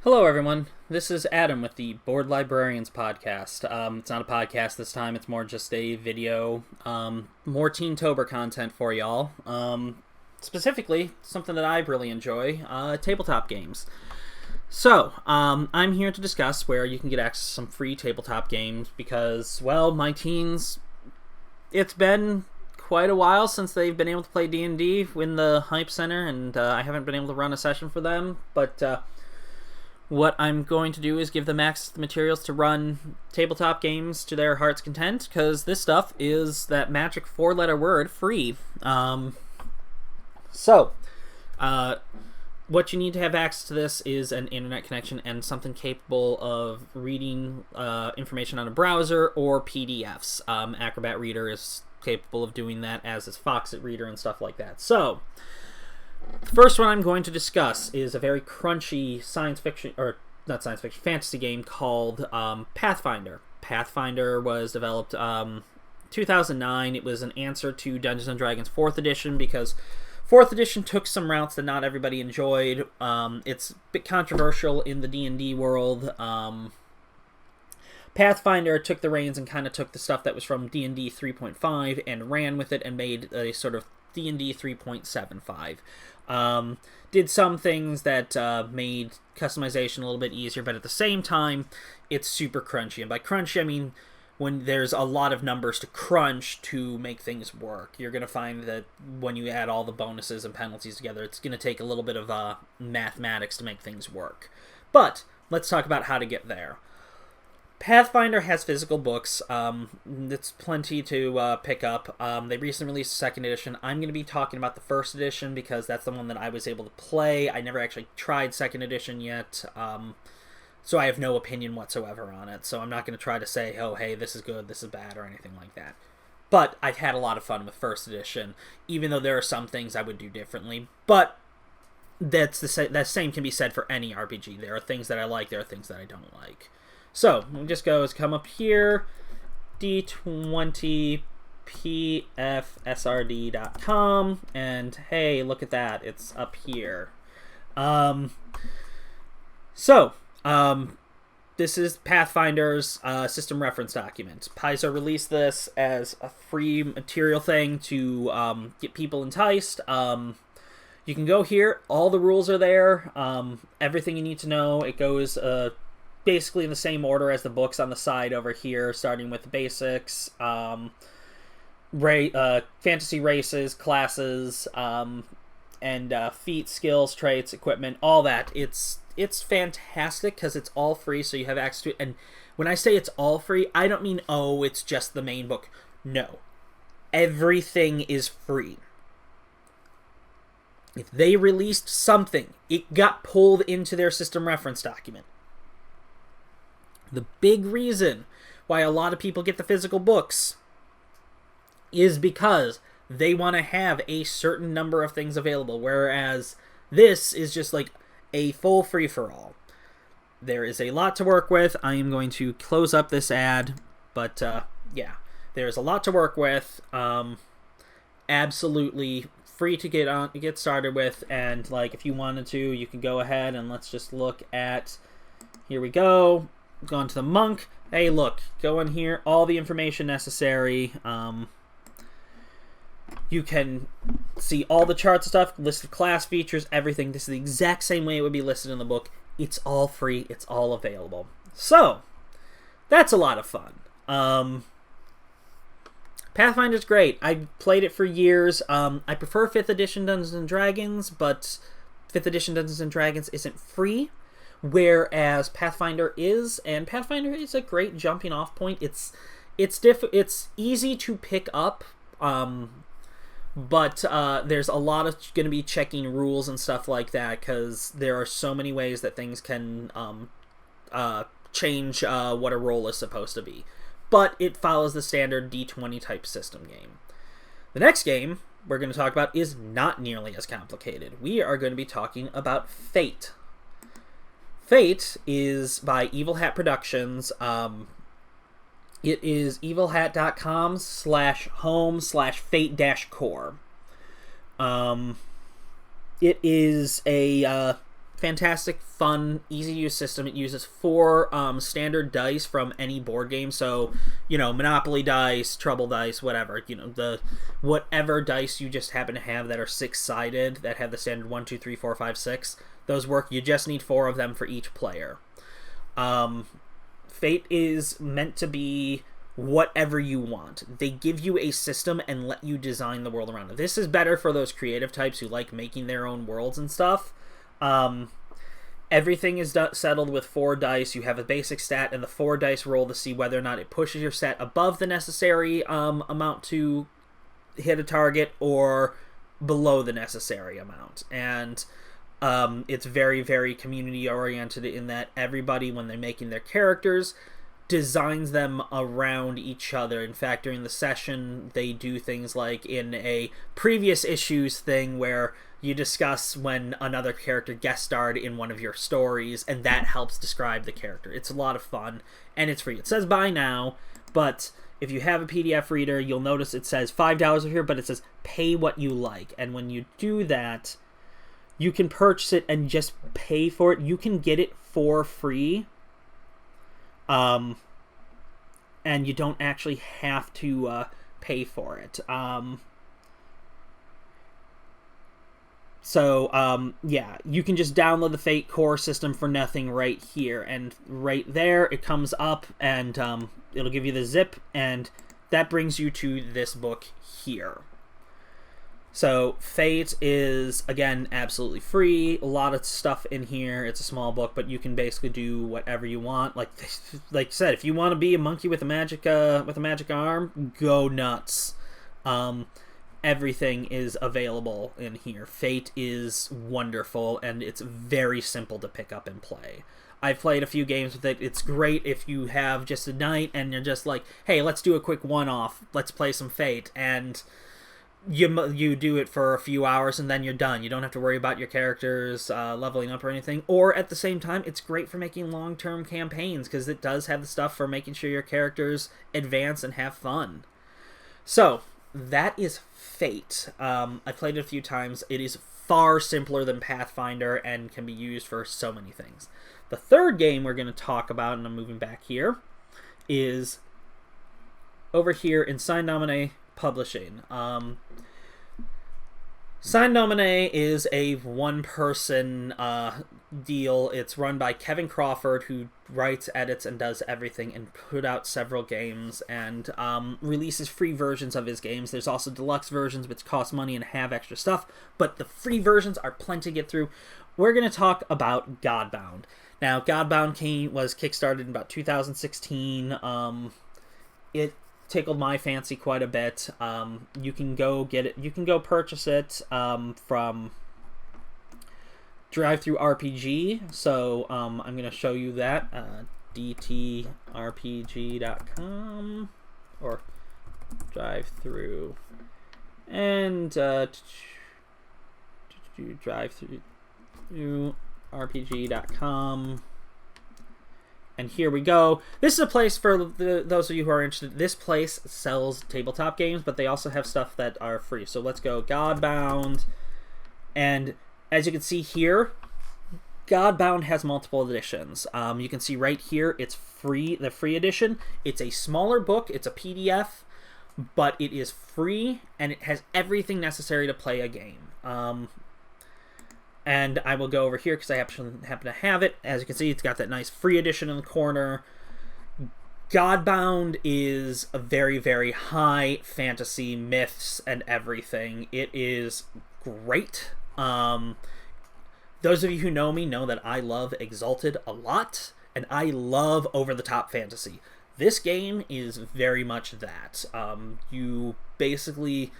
Hello, everyone. This is Adam with the Board Librarians podcast. It's not a podcast this time. It's more just a video. More Teentober content for y'all. Specifically, something that I really enjoy, tabletop games. So, I'm here to discuss where you can get access to some free tabletop games because, well, my teens, it's been quite a while since they've been able to play D&D in the Hype Center, and I haven't been able to run a session for them, but what I'm going to do is give them access to the materials to run tabletop games to their heart's content, because this stuff is that magic four-letter word, free. What you need to have access to this is an internet connection and something capable of reading information on a browser or PDFs. Acrobat Reader is capable of doing that, as is Foxit Reader and stuff like that. So, the first one I'm going to discuss is a very crunchy fantasy game called Pathfinder. Pathfinder was developed 2009. It was an answer to Dungeons & Dragons 4th edition because 4th edition took some routes that not everybody enjoyed. It's a bit controversial in the D&D world. Pathfinder took the reins and kind of took the stuff that was from D&D 3.5 and ran with it and made a sort of D&D 3.75. Did some things that made customization a little bit easier, but at the same time, it's super crunchy. And by crunchy, I mean when there's a lot of numbers to crunch to make things work. You're going to find that when you add all the bonuses and penalties together, it's going to take a little bit of mathematics to make things work. But let's talk about how to get there. Pathfinder has physical books. It's plenty to pick up. They recently released a second edition. I'm going to be talking about the first edition because that's the one that I was able to play. I never actually tried second edition yet, so I have no opinion whatsoever on it. So I'm not going to try to say, oh, hey, this is good, this is bad, or anything like that. But I've had a lot of fun with first edition, even though there are some things I would do differently. But that same can be said for any RPG. There are things that I like, there are things that I don't like. So, we'll just come up here, d20pfsrd.com, and hey, look at that, it's up here. This is Pathfinder's system reference document. Paizo released this as a free material thing to get people enticed. You can go here, all the rules are there, everything you need to know. It goes basically in the same order as the books on the side over here, starting with the basics, fantasy races, classes, and feats, skills, traits, equipment, all that. It's fantastic because it's all free, so you have access to it. And when I say it's all free, I don't mean, oh, it's just the main book. No. Everything is free. If they released something, it got pulled into their system reference document. The big reason why a lot of people get the physical books is because they want to have a certain number of things available, whereas this is just like a full free-for-all. There is a lot to work with. I am going to close up this ad, but yeah, there's a lot to work with. Absolutely free to get started with, and like if you wanted to, you can go ahead and let's just look at, here we go. Gone to the monk. Hey, look, go in here, all the information necessary. You can see all the charts and stuff, list of class features, everything. This is the exact same way it would be listed in the book. It's all free, it's all available. So, that's a lot of fun. Pathfinder's great. I played it for years. I prefer 5th edition Dungeons & Dragons, but 5th edition Dungeons & Dragons isn't free, whereas Pathfinder is, and Pathfinder is a great jumping off point. It's easy to pick up, but there's a lot of going to be checking rules and stuff like that, because there are so many ways that things can change what a roll is supposed to be. But it follows the standard D20 type system game. The next game we're going to talk about is not nearly as complicated. We are going to be talking about Fate. Fate is by Evil Hat Productions. It is evilhat.com/home/fate-core. It is a fantastic, fun, easy to use system. It uses 4 standard dice from any board game. So, Monopoly dice, Trouble dice, whatever. The whatever dice you just happen to have that are 6-sided, that have the standard 1, 2, 3, 4, 5, 6. Those work. You just need 4 of them for each player. Fate is meant to be whatever you want. They give you a system and let you design the world around it. This is better for those creative types who like making their own worlds and stuff. Everything is settled with 4 dice. You have a basic stat and the 4 dice roll to see whether or not it pushes your stat above the necessary amount to hit a target or below the necessary amount. And it's very, very community oriented in that everybody, when they're making their characters, designs them around each other. In fact, during the session, they do things like in a previous issues thing where you discuss when another character guest starred in one of your stories, and that helps describe the character. It's a lot of fun, and it's free. It says buy now, but if you have a PDF reader, you'll notice it says $5 over here, but it says pay what you like. And when you do that, you can purchase it and just pay for it. You can get it for free. And you don't actually have to pay for it. Yeah, you can just download the Fate core system for nothing right here. And right there, it comes up and it'll give you the zip, and that brings you to this book here. So Fate is, again, absolutely free. A lot of stuff in here. It's a small book, but you can basically do whatever you want. Like I said, if you want to be a monkey with a magic arm, go nuts. Everything is available in here. Fate is wonderful, and it's very simple to pick up and play. I've played a few games with it. It's great if you have just a night and you're just like, hey, let's do a quick one-off. Let's play some Fate, and you do it for a few hours and then you're done. You don't have to worry about your characters leveling up or anything. Or at the same time, it's great for making long-term campaigns because it does have the stuff for making sure your characters advance and have fun. So that is Fate. I played it a few times. It is far simpler than Pathfinder and can be used for so many things. The third game we're going to talk about, and I'm moving back here, is over here in Sign Nominee Publishing. Sign Nominee is a one-person deal. It's run by Kevin Crawford, who writes, edits, and does everything, and put out several games, and releases free versions of his games. There's also deluxe versions, which cost money and have extra stuff, but the free versions are plenty to get through. We're going to talk about Godbound. Now, Godbound was kickstarted in about 2016. It tickled my fancy quite a bit. You can go get it. You can go purchase it from Drive-Thru RPG. So I'm going to show you that. DTRPG.com or Drive-Thru and Drive-Thru RPG.com. And here we go. This is a place for those of you who are interested. This place sells tabletop games, but they also have stuff that are free. So let's go Godbound. And as you can see here, Godbound has multiple editions. You can see right here, it's free. The free edition. It's a smaller book. It's a PDF, but it is free, and it has everything necessary to play a game. And I will go over here because I happen to have it. As you can see, it's got that nice free edition in the corner. Godbound is a very, very high fantasy, myths, and everything. It is great. Those of you who know me know that I love Exalted a lot, and I love over-the-top fantasy. This game is very much that. You basically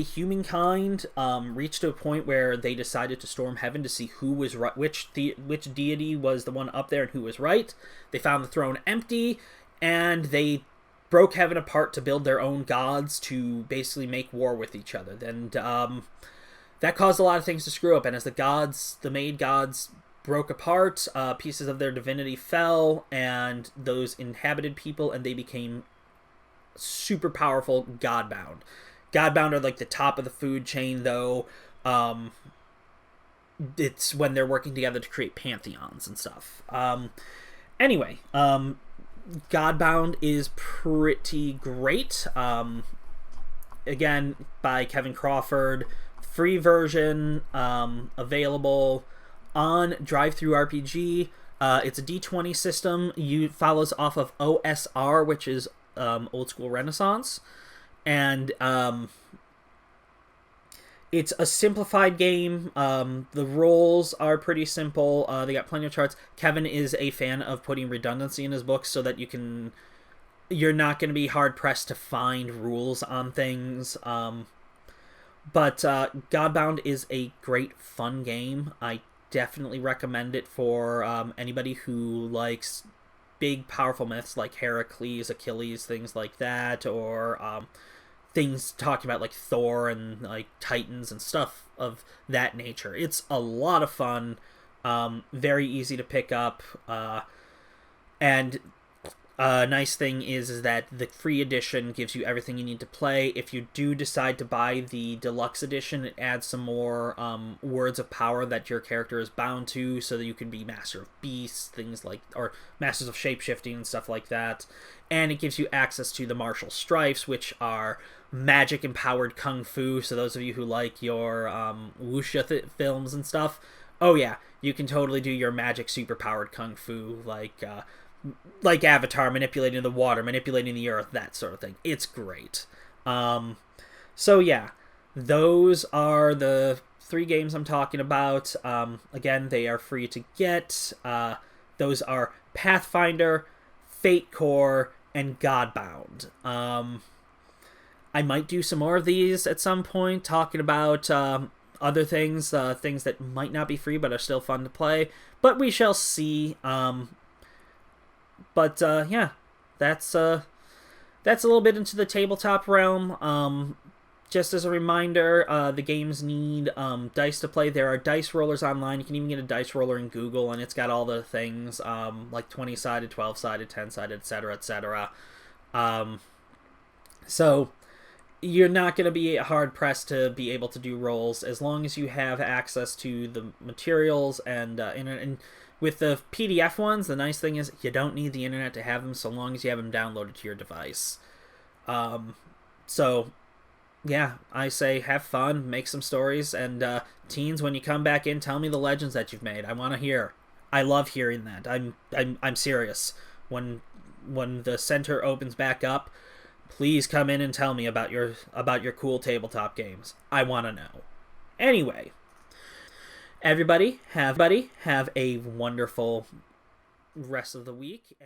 humankind reached to a point where they decided to storm heaven to see who was right, which deity was the one up there and who was right. They found the throne empty, and they broke heaven apart to build their own gods to basically make war with each other. And that caused a lot of things to screw up. And as the made gods broke apart, pieces of their divinity fell, and those inhabited people, and they became super powerful. Godbound are like the top of the food chain, though. it's when they're working together to create pantheons and stuff. Anyway, Godbound is pretty great. Again, by Kevin Crawford, free version, available on DriveThruRPG. It's a D20 system. Follows off of OSR, which is Old School Renaissance, and it's a simplified game. The roles are pretty simple. They got plenty of charts. Kevin is a fan of putting redundancy in his books so that you're not going to be hard pressed to find rules on things. But Godbound is a great fun game. I definitely recommend it for anybody who likes big, powerful myths like Heracles, Achilles, things like that, or things talking about like Thor and like Titans and stuff of that nature. It's a lot of fun, very easy to pick up, and nice thing is that the free edition gives you everything you need to play. If you do decide to buy the deluxe edition, it adds some more words of power that your character is bound to, so that you can be Master of Beasts, things like, or Masters of Shapeshifting and stuff like that. And it gives you access to the martial strifes, which are magic empowered kung fu. So those of you who like your wuxia films and stuff, oh yeah, you can totally do your magic superpowered kung fu, like Avatar, manipulating the water, manipulating the earth, that sort of thing. It's great. So yeah, those are the 3 games I'm talking about. Again, they are free to get. Those are Pathfinder, Fate Core, and Godbound. I might do some more of these at some point, talking about other things, things that might not be free but are still fun to play. But we shall see. But yeah, that's a little bit into the tabletop realm. Just as a reminder, the games need dice to play. There are dice rollers online. You can even get a dice roller in Google, and it's got all the things like 20-sided, 12-sided, 10-sided, etc., etc. So you're not going to be hard-pressed to be able to do rolls as long as you have access to the materials and internet. And with the PDF ones, the nice thing is you don't need the internet to have them, so long as you have them downloaded to your device. So, yeah, I say have fun, make some stories, and teens, when you come back in, tell me the legends that you've made. I want to hear. I love hearing that. I'm serious. When the center opens back up, please come in and tell me about your cool tabletop games. I want to know. Anyway. Everybody have a wonderful rest of the week.